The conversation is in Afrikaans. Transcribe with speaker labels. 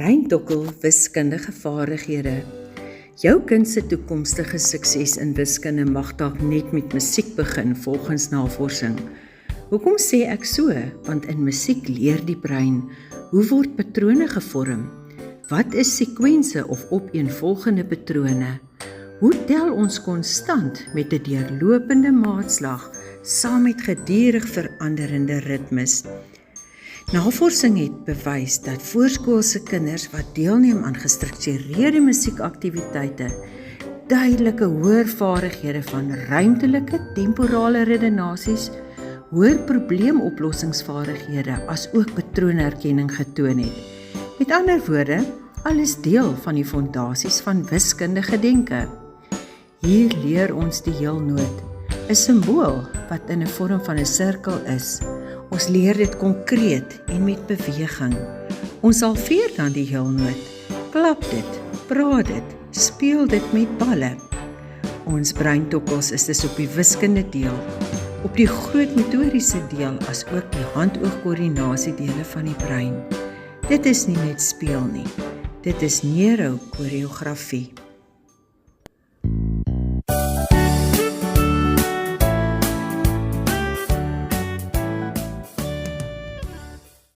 Speaker 1: Breintokkel wiskundige vaardighede. Jou kind se toekomstige sukses in wiskunde mag dalk net met musiek begin volgens navorsing. Hoekom sê ek so? Want in musiek leer die brein hoe word patrone gevorm? Wat is sekwense of opeenvolgende patrone? Hoe tel ons konstant met 'n deurlopende maatslag saam met gedurig veranderende ritmes? Navorsing het bewys dat voorskoolse kinders wat deelneem aan gestruktureerde musiekaktiwiteite duidelike hoër vaardighede van ruimtelike temporale redenasies, hoër probleemoplossingsvaardighede as ook patroonherkenning getoon het. Met ander woorde, alles deel van die fondasies van wiskundige denke. Hier leer ons die heelnoot, 'n simbool wat in 'n vorm van 'n sirkel is. Ons leer dit konkreet en met beweging. Ons salveer dan die heelnoot, klap dit, praat dit, speel dit met balle. Ons breintokkels is dus op die wiskunde deel, op die groot motoriese deel as ook die hand-oog-koördinasiedele van die brein. Dit is nie net speel nie, dit is neurokoreografie.